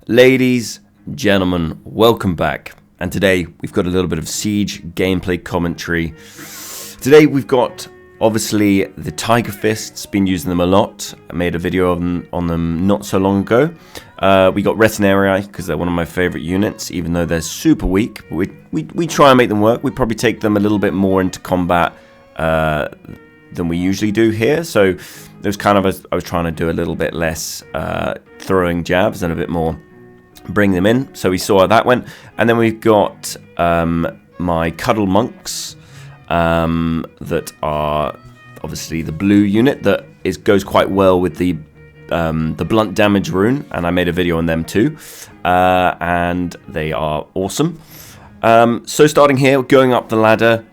Ladies, gentlemen, welcome back. And today we've got a little bit of Siege gameplay commentary. Today we've got, obviously, the Tiger Fists. Been using them a lot. I made a video on them not so long ago. We got Retiarii because they're one of my favorite units, even though they're super weak. But we try and make them work. We probably take them a little bit more into combat than we usually do here. So it was kind of I was trying to do a little bit less throwing jabs and a bit more bring them in. So we saw how that went. And then we've got my Cuddle Monks that are obviously the blue unit that goes quite well with the blunt damage rune, and I made a video on them too, and they are awesome. So starting here, going up the ladder,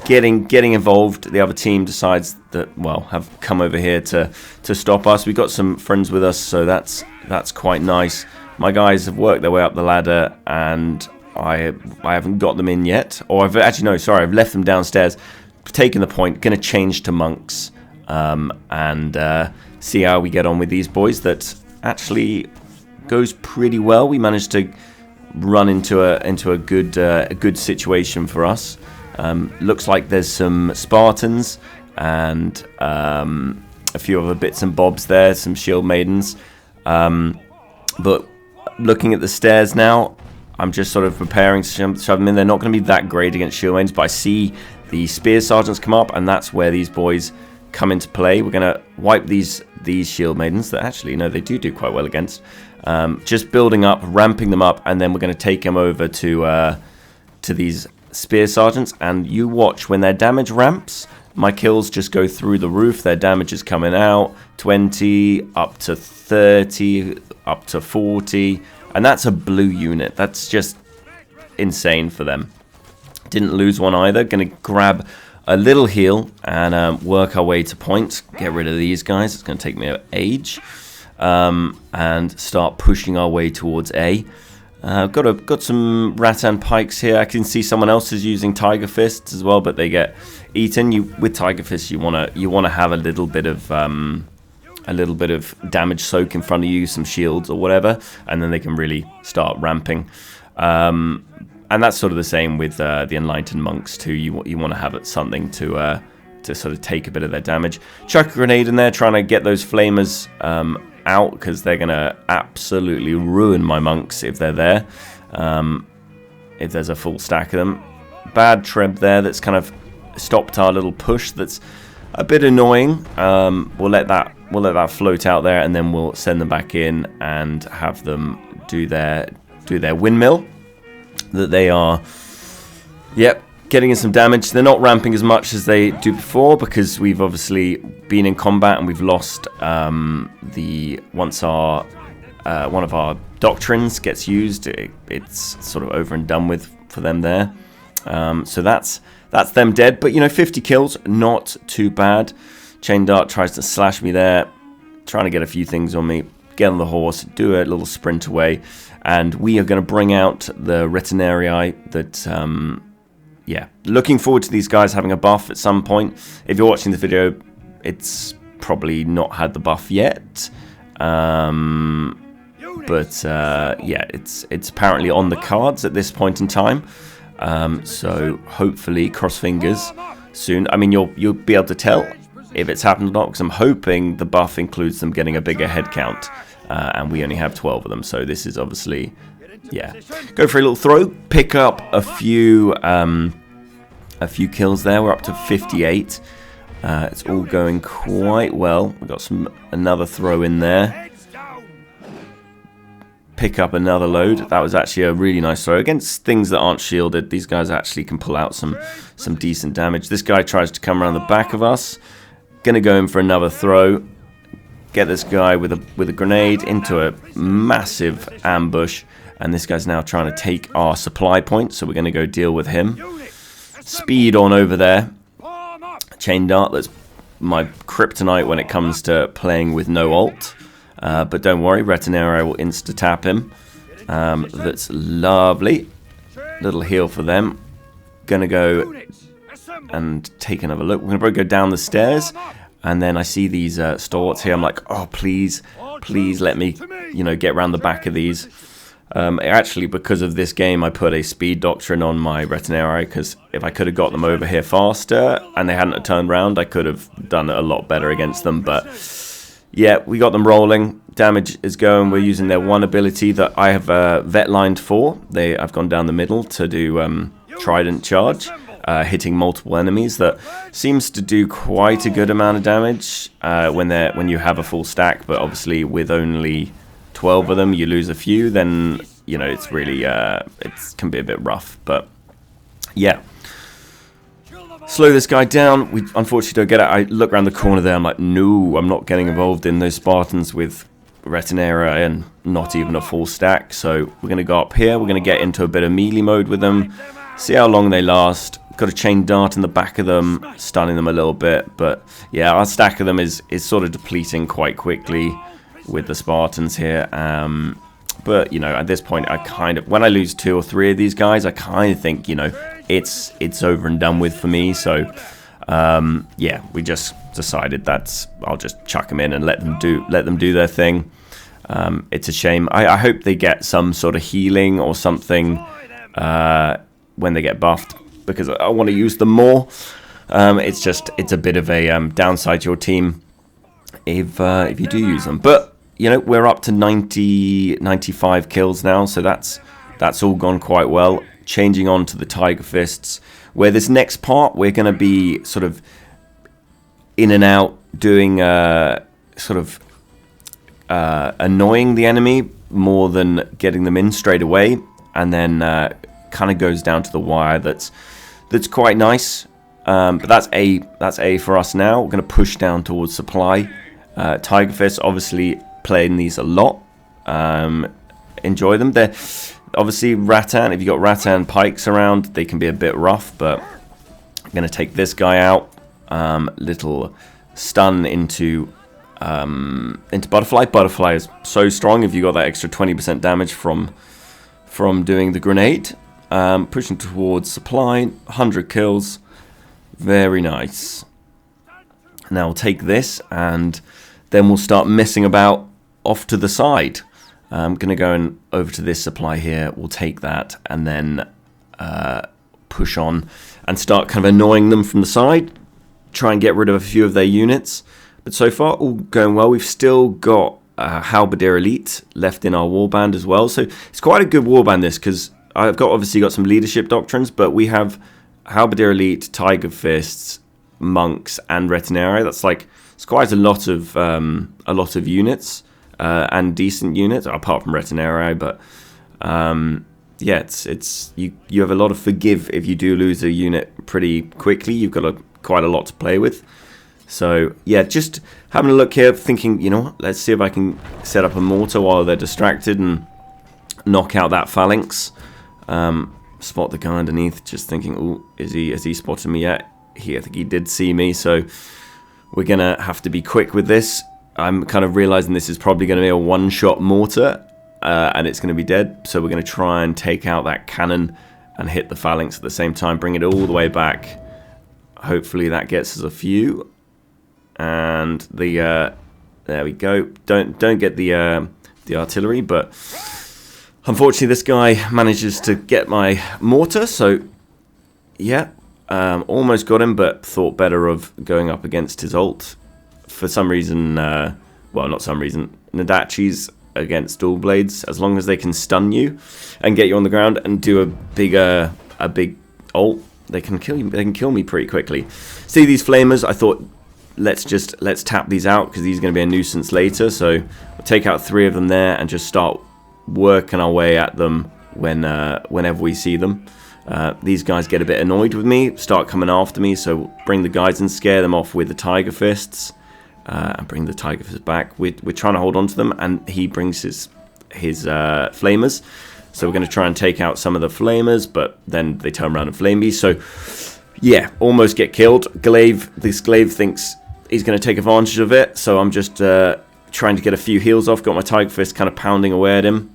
getting involved. The other team decides that, well, have come over here to stop us. We've got some friends with us, so that's quite nice. My guys have worked their way up the ladder, and I haven't got them in yet. Or I've left them downstairs, taken the point, going to change to monks, and see how we get on with these boys. That actually goes pretty well. We managed to run into a good situation for us. Looks like there's some Spartans and a few other bits and bobs there, some shield maidens. But looking at the stairs now, I'm just sort of preparing to shove them in. They're not going to be that great against shield maidens, but I see the spear sergeants come up, and that's where these boys come into play. We're going to wipe these shield maidens that actually, no, they do quite well against. Just building up, ramping them up, and then we're going to take them over to these spear sergeants. And you watch when their damage ramps, my kills just go through the roof. Their damage is coming out 20 up to 30 up to 40, and that's a blue unit. That's just insane for them. Didn't lose one either. Gonna grab a little heal and work our way to points. Get rid of these guys. It's gonna take me an age, and start pushing our way towards A. Got some Ratan pikes here. I can see someone else is using Tiger Fists as well, but they get eaten. With Tiger Fists, you wanna have a little bit of damage soak in front of you, some shields or whatever, and then they can really start ramping. And that's sort of the same with the Enlightened Monks too. You want to have it something to sort of take a bit of their damage. Chuck a grenade in there, trying to get those flamers out, because they're going to absolutely ruin my monks if they're there. If there's a full stack of them. Bad treb there that's kind of stopped our little push. That's a bit annoying. We'll let that float out there, and then we'll send them back in and have them do their windmill. That they are, getting in some damage. They're not ramping as much as they do before, because we've obviously been in combat and we've lost once one of our doctrines gets used, it's sort of over and done with for them there. So that's them dead. But 50 kills, not too bad. Chain Dart tries to slash me there, trying to get a few things on me. Get on the horse, do a little sprint away, and we are going to bring out the Retiarii. That, looking forward to these guys having a buff at some point. If you're watching the video, it's probably not had the buff yet, but it's apparently on the cards at this point in time. So hopefully, cross fingers, soon. I mean, you'll be able to tell if it's happened or not, because I'm hoping the buff includes them getting a bigger head count, and we only have 12 of them, so this is obviously, go for a little throw, pick up a few kills there. We're up to 58. It's all going quite well. We've got another throw in there. Pick up another load. That was actually a really nice throw against things that aren't shielded. These guys actually can pull out some decent damage. This guy tries to come around the back of us. Gonna go in for another throw. Get this guy with a grenade into a massive ambush, and this guy's now trying to take our supply point, so we're gonna go deal with him. Speed on over there. Chain Dart, that's my kryptonite when it comes to playing with no ult. But don't worry, Retiarii will insta-tap him. That's lovely. Little heal for them. Gonna go and take another look. We're gonna probably go down the stairs, and then I see these stalwarts here. I'm like, oh, please let me, get around the back of these. Actually, because of this game, I put a speed doctrine on my Retiarii, because if I could have got them over here faster and they hadn't turned around, I could have done it a lot better against them. But yeah, we got them rolling. Damage is going. We're using their one ability that I have vet lined for. I've gone down the middle to do Trident Charge, hitting multiple enemies. That seems to do quite a good amount of damage when you have a full stack. But obviously, with only 12 of them, you lose a few. Then you know it's really it can be a bit rough. But yeah. Slow this guy down. We unfortunately don't get it. I look around the corner there. I'm like, no, I'm not getting involved in those Spartans with Retiarii and not even a full stack. So we're going to go up here. We're going to get into a bit of melee mode with them. See how long they last. Got a chain dart in the back of them, stunning them a little bit. But yeah, our stack of them is sort of depleting quite quickly with the Spartans here. But you know, at this point, when I lose 2 or 3 of these guys, I kind of think, you know, it's over and done with for me. So yeah, we just decided that I'll just chuck them in and let them do their thing. It's a shame. I hope they get some sort of healing or something when they get buffed, because I want to use them more. It's a bit of a downside to your team if you do use them. But you know, we're up to 95 kills now, so that's all gone quite well. Changing on to the Tiger Fists, where this next part we're going to be sort of in and out, doing sort of annoying the enemy more than getting them in straight away, and then kind of goes down to the wire. That's quite nice. But that's A for us now. We're going to push down towards supply. Tiger Fists, obviously playing these a lot. Enjoy them. They're obviously Ratan. If you got Ratan pikes around, they can be a bit rough. But I'm going to take this guy out. Little stun into Butterfly. Butterfly is so strong. If you got that extra 20% damage from doing the grenade. Pushing towards supply. 100 kills. Very nice. Now we'll take this and then we'll start messing about off to the side. I'm going to go over to this supply here. We'll take that and then push on and start kind of annoying them from the side. Try and get rid of a few of their units. But so far, all going well. We've still got Halberdier Elite left in our warband as well. So it's quite a good warband, this, because I've obviously got some leadership doctrines, but we have Halberdier Elite, Tiger Fists, Monks, and Retiarii. That's like, it's quite a lot of units. And decent units, apart from Retiarii, but yeah, it's you have a lot of forgive if you do lose a unit pretty quickly. You've got quite a lot to play with. So yeah, just having a look here, thinking, you know what, let's see if I can set up a mortar while they're distracted and knock out that phalanx. Spot the guy underneath, just thinking, oh, has he spotted me yet? I think he did see me, so we're gonna have to be quick with this. I'm kind of realizing this is probably going to be a one-shot mortar, and it's going to be dead. So we're going to try and take out that cannon and hit the phalanx at the same time, bring it all the way back. Hopefully that gets us a few. And there we go. Don't get the artillery, but unfortunately this guy manages to get my mortar. So yeah, almost got him, but thought better of going up against his ult. For some reason, well, not some reason, Nadachi's against dual blades, as long as they can stun you and get you on the ground and do a big ult, they can kill you. They can kill me pretty quickly. See these flamers? I thought let's tap these out, because these are going to be a nuisance later. So we'll take out 3 of them there and just start working our way at them whenever we see them. These guys get a bit annoyed with me, start coming after me, so bring the guys and scare them off with the Tiger Fists. And bring the Tiger Fist back. We're trying to hold on to them, and he brings his flamers. So we're going to try and take out some of the flamers, but then they turn around and flame me. So yeah, almost get killed. This glaive thinks he's going to take advantage of it. So I'm just trying to get a few heals off. Got my Tiger Fist kind of pounding away at him.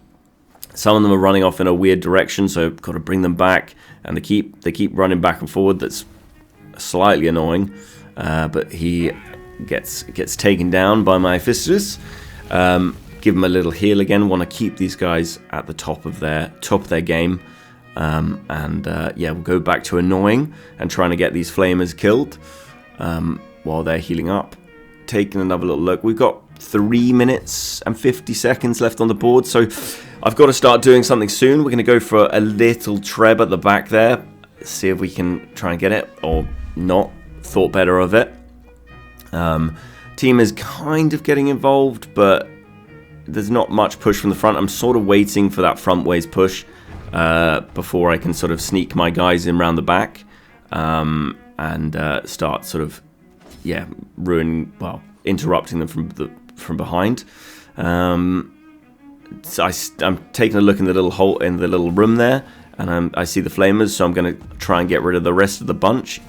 Some of them are running off in a weird direction, so got to bring them back. And they keep running back and forward. That's slightly annoying, but he gets taken down by my Fistus. give them a little heal again. Want to keep these guys at the top of their game. Yeah, we'll go back to annoying and trying to get these flamers killed while they're healing up. Taking another little look. We've got 3 minutes and 50 seconds left on the board, so I've got to start doing something soon. We're going to go for a little treb at the back there. See if we can try and get it or not. Thought better of it. Team is kind of getting involved, but there's not much push from the front. I'm sort of waiting for that front ways push before I can sort of sneak my guys in round the back and start sort of, yeah, interrupting them from behind. So I'm taking a look in the little hole in the little room there, and I see the flamers, so I'm going to try and get rid of the rest of the bunch.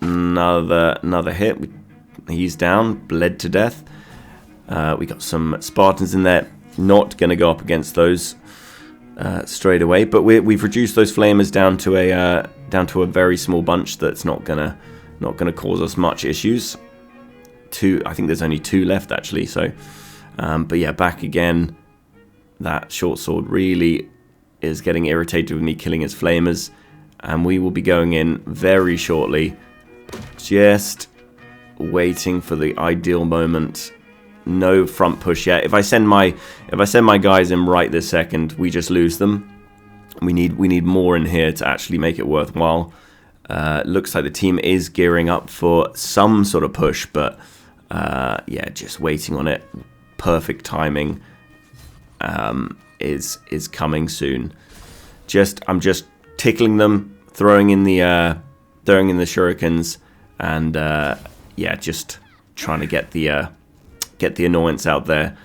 Another hit. He's down, bled to death. We got some Spartans in there. Not going to go up against those straight away, but we've reduced those flamers down to a very small bunch that's not gonna cause us much issues. I think there's only 2 left actually. So, but yeah, back again. That short sword really is getting irritated with me killing his flamers, and we will be going in very shortly. Just waiting for the ideal moment. No front push yet. If I send my guys in right this second, we just lose them. We need more in here to actually make it worthwhile. Looks like the team is gearing up for some sort of push, but yeah, just waiting on it. Perfect timing is coming soon. I'm just tickling them, throwing in the shurikens, and yeah, just trying to get the annoyance out there.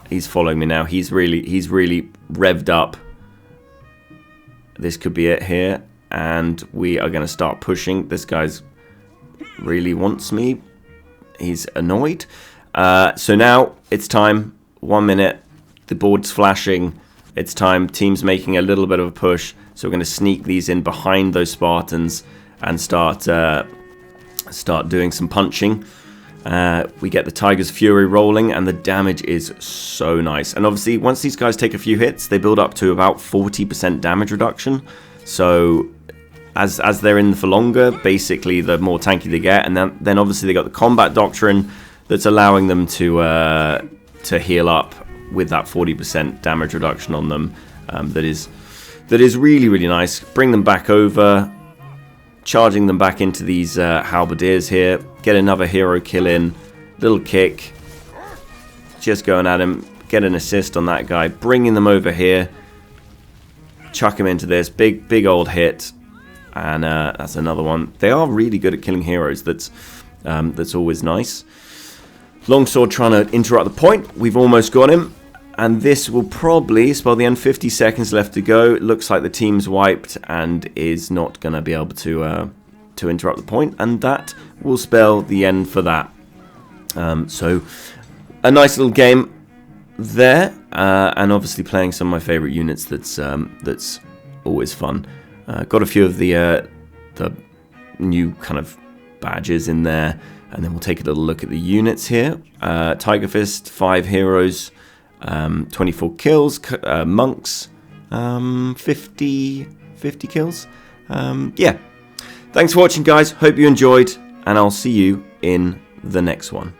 He's following me now. He's really revved up. This could be it here, and we are going to start pushing. This guy's really wants me. He's annoyed. So now it's time. 1 minute. The board's flashing. It's time. Team's making a little bit of a push. So we're going to sneak these in behind those Spartans and start doing some punching. We get the Tiger's Fury rolling, and the damage is so nice. And obviously, once these guys take a few hits, they build up to about 40% damage reduction. So as they're in for longer, basically, the more tanky they get. And then obviously they got the combat doctrine that's allowing them to heal up with that 40% damage reduction on them. That is really, really nice. Bring them back over. Charging them back into these halberdiers here. Get another hero kill in. Little kick. Just going at him. Get an assist on that guy. Bringing them over here. Chuck him into this. Big old hit. And that's another one. They are really good at killing heroes. That's always nice. Longsword trying to interrupt the point. We've almost got him. And this will probably spell the end. 50 seconds left to go. It looks like the team's wiped and is not going to be able to interrupt the point. And that will spell the end for that. So a nice little game there. And obviously playing some of my favourite units. That's always fun. Got a few of the new kind of badges in there. And then we'll take a little look at the units here. Tiger Fist, 5 heroes. 24 kills, monks, 50 kills. Yeah. Thanks for watching, guys. Hope you enjoyed, and I'll see you in the next one.